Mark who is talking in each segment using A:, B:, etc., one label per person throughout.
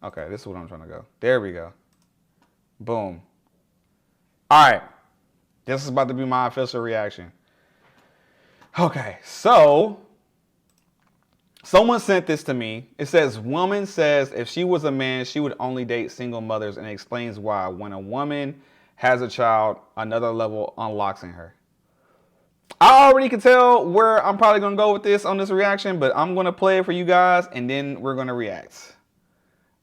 A: Okay, this is what I'm trying to go. There we go. Boom. All right. This is about to be my official reaction. Okay, so someone sent this to me. It says, woman says if she was a man, she would only date single mothers, and it explains why. When a woman has a child, another level unlocks in her. I already can tell where I'm probably going to go with this on this reaction, but I'm going to play it for you guys, and then we're going to react.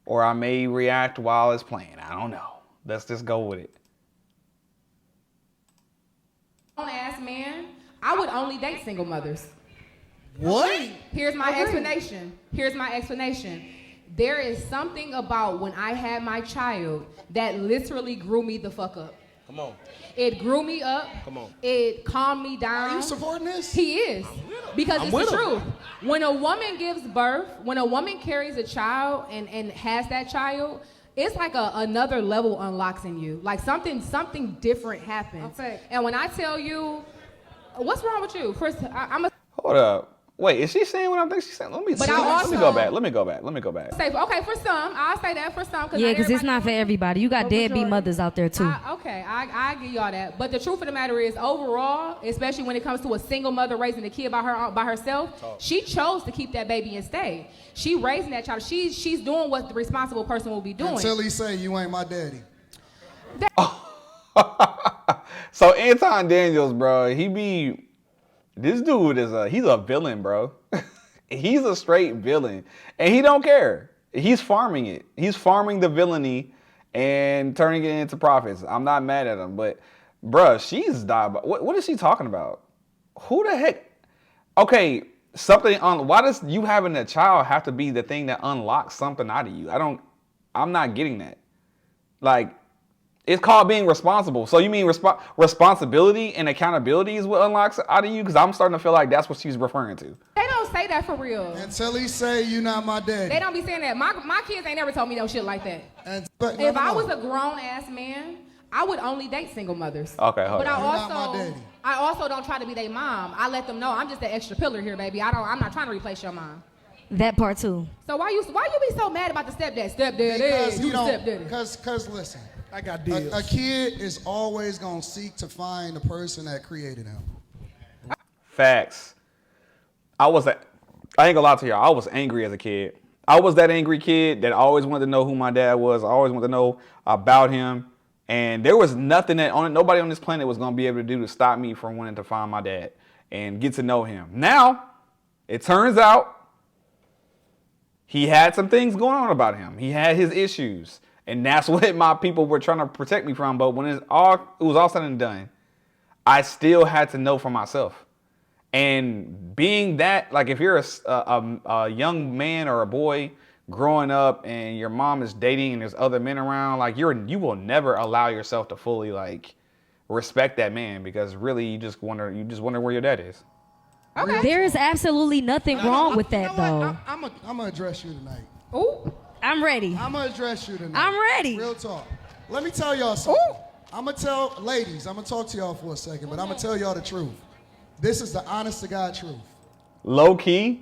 A: Or I may react while it's playing. I don't know. Let's just go with it.
B: Ass man, I would only date single mothers.
C: What?
B: Here's my explanation. There is something about when I had my child that literally grew me the fuck up.
C: Come on.
B: It grew me up.
C: Come on.
B: It calmed me down.
C: Are you supporting this?
B: He is. Because it's the truth. When a woman gives birth, when a woman carries a child and has that child, it's like another level unlocks in you. Like something different happens. Okay. And when I tell you, what's wrong with you? Chris,
A: Hold up. Wait, is she saying what I think she's saying? Let me go back.
B: Okay, for some, I'll say that for some.
D: Yeah, because it's not for everybody. You got deadbeat mothers out there, too.
B: I give y'all that. But the truth of the matter is, overall, especially when it comes to a single mother raising a kid by herself, she chose to keep that baby and stay. She raising that child. She's doing what the responsible person will be doing.
C: Until he say, you ain't my daddy.
A: So Anton Daniels, bro, this dude he's a villain, bro. He's a straight villain. And he don't care. He's farming it. He's farming the villainy and turning it into profits. I'm not mad at him, but bruh, she's diabolical. What is she talking about? Who the heck? Okay, why does you having a child have to be the thing that unlocks something out of you? I'm not getting that. Like, it's called being responsible. So you mean responsibility and accountability is what unlocks out of you? Because I'm starting to feel like that's what she's referring to.
B: They don't say that for real.
C: Until he say, you not my daddy.
B: They don't be saying that. My kids ain't never told me no shit like that. If I was a grown-ass man, I would only date single mothers.
A: Okay, hold on.
B: But I also don't try to be their mom. I let them know I'm just an extra pillar here, baby. I'm not trying to replace your mom.
D: That part, too.
B: So why you be so mad about the stepdad?
C: Because
B: You the stepdaddy.
C: Because listen.
E: I got deals.
C: A kid is always going to seek to find the person that created him.
A: Facts. I ain't gonna lie to y'all. I was angry as a kid. I was that angry kid that always wanted to know who my dad was. I always wanted to know about him. And there was nothing nobody on this planet was going to be able to do to stop me from wanting to find my dad and get to know him. Now, it turns out he had some things going on about him. He had his issues. And that's what my people were trying to protect me from. But when it was all said and done, I still had to know for myself. And being that, like, if you're a young man or a boy growing up and your mom is dating and there's other men around, like, you will never allow yourself to fully, like, respect that man, because really you just wonder where your dad is.
D: Okay. There is absolutely nothing wrong with that, though.
C: I'm gonna address you tonight.
B: Ooh.
D: I'm ready.
C: I'm gonna address you tonight.
D: I'm ready.
C: Real talk. Let me tell y'all something. I'm gonna talk to y'all for a second, but I'm gonna tell y'all the truth. This is the honest to God truth.
A: Low key,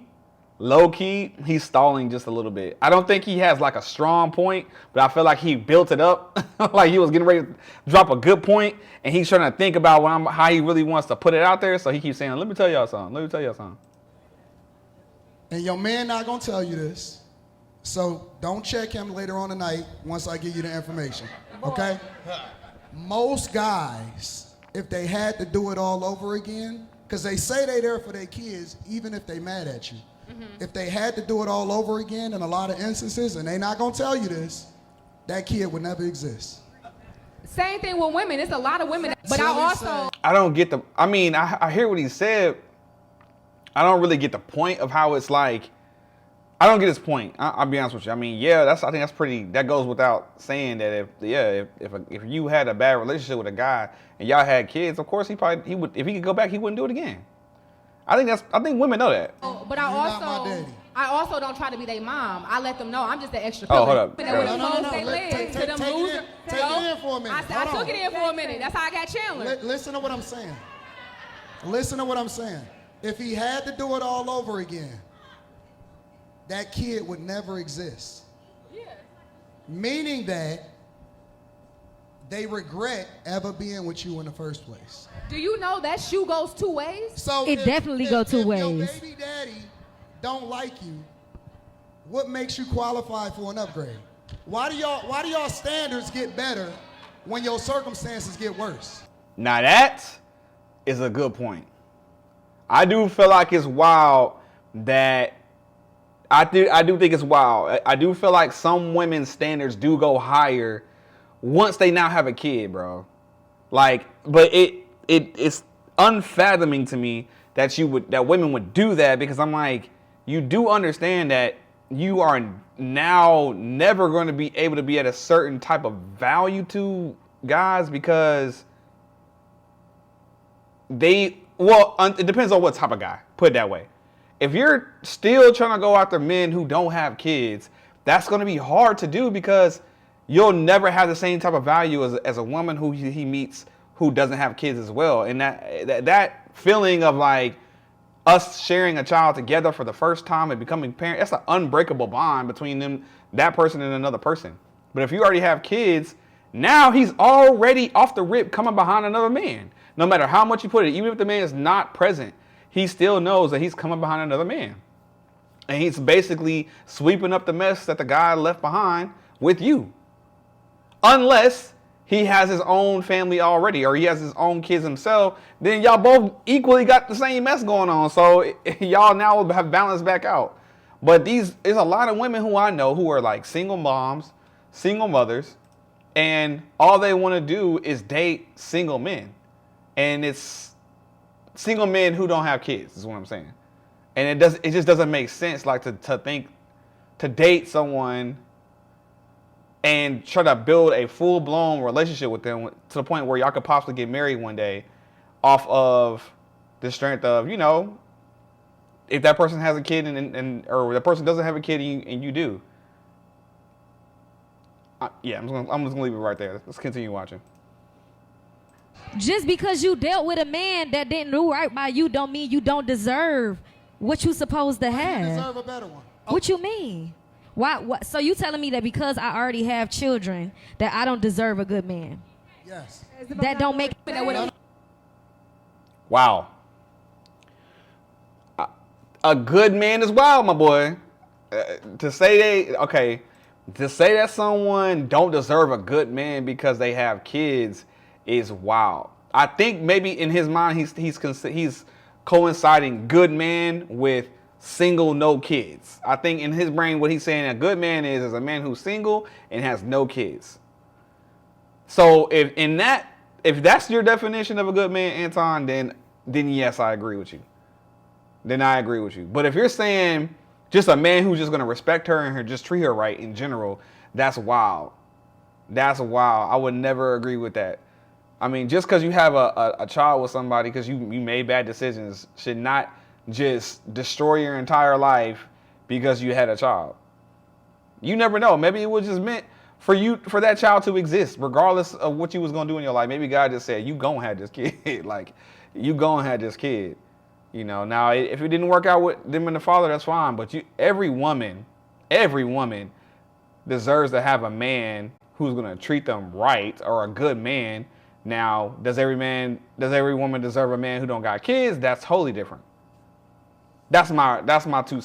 A: he's stalling just a little bit. I don't think he has like a strong point, but I feel like he built it up. Like he was getting ready to drop a good point, and he's trying to think about how he really wants to put it out there. So he keeps saying, let me tell y'all something.
C: And your man not gonna tell you this. So don't check him later on tonight once I give you the information, okay? Most guys, if they had to do it all over again, because they say they there for their kids, even if they mad at you. If they had to do it all over again in a lot of instances, and they not gonna tell you this, that kid would never exist.
B: Same thing with women. It's a lot of women. But
A: I don't get I hear what he said. I don't really get the point of how it's like. I don't get his point. I'll be honest with you. I mean, yeah, I think that's pretty. That goes without saying that if you had a bad relationship with a guy and y'all had kids, of course he would, if he could go back, he wouldn't do it again. I think women know that.
B: But I also don't try to be their mom. I let them know I'm just an extra pillar.
A: Oh, hold up.
C: No. Take it in for a minute.
B: I took it in for a minute. That's how I got Chandler.
C: Listen to what I'm saying. If he had to do it all over again, that kid would never exist.
B: Yeah.
C: Meaning that they regret ever being with you in the first place.
B: Do you know that shoe goes 2 ways?
C: So
D: It definitely go two
C: if your
D: ways.
C: baby daddy don't like you, what makes you qualify for an upgrade? Why do y'all standards get better when your circumstances get worse?
A: Now that is a good point. I do feel like it's wild that I do think it's wild. I do feel like some women's standards do go higher once they now have a kid, bro. Like, but it's unfathoming to me that women would do that, because I'm like, you do understand that you are now never going to be able to be at a certain type of value to guys, because it depends on what type of guy, put it that way. If you're still trying to go after men who don't have kids, that's going to be hard to do, because you'll never have the same type of value as a woman who he meets who doesn't have kids as well. And that feeling of like us sharing a child together for the first time and becoming parents, that's an unbreakable bond between that person and another person. But if you already have kids, now he's already off the rip coming behind another man. No matter how much you put it, even if the man is not present, he still knows that he's coming behind another man. And he's basically sweeping up the mess that the guy left behind with you. Unless he has his own family already, or he has his own kids himself, then y'all both equally got the same mess going on. So y'all now have balanced back out. But there's a lot of women who I know who are like single moms, single mothers, and all they want to do is date single men. And it's single men who don't have kids, is what I'm saying. And it just doesn't make sense, like, to date someone and try to build a full-blown relationship with them to the point where y'all could possibly get married one day off of the strength of, you know, if that person has a kid or the person doesn't have a kid and you do. Yeah, I'm just gonna leave it right there. Let's continue watching.
D: Just because you dealt with a man that didn't do right by you don't mean you don't deserve what you supposed to have.
C: You deserve a better one.
D: What you mean? Why? So you telling me that because I already have children that I don't deserve a good man?
C: Yes.
D: That don't make
A: Wow. A good man is wild, my boy. To say that someone don't deserve a good man because they have kids is wild. I think maybe in his mind he's coinciding good man with single, no kids. I think in his brain what he's saying a good man is a man who's single and has no kids. So if that's your definition of a good man, Anton, then yes, I agree with you. Then I agree with you. But if you're saying just a man who's just gonna respect her and just treat her right in general, that's wild. That's wild. I would never agree with that. I mean, just because you have a child with somebody because you made bad decisions should not just destroy your entire life because you had a child. You never know. Maybe it was just meant for that child to exist, regardless of what you was gonna do in your life. Maybe God just said, you gonna have this kid. Like, you gonna have this kid. You know, now if it didn't work out with them and the father, that's fine. But every woman deserves to have a man who's gonna treat them right, or a good man. Now, does every woman deserve a man who don't got kids? That's totally different. That's my 2 cents.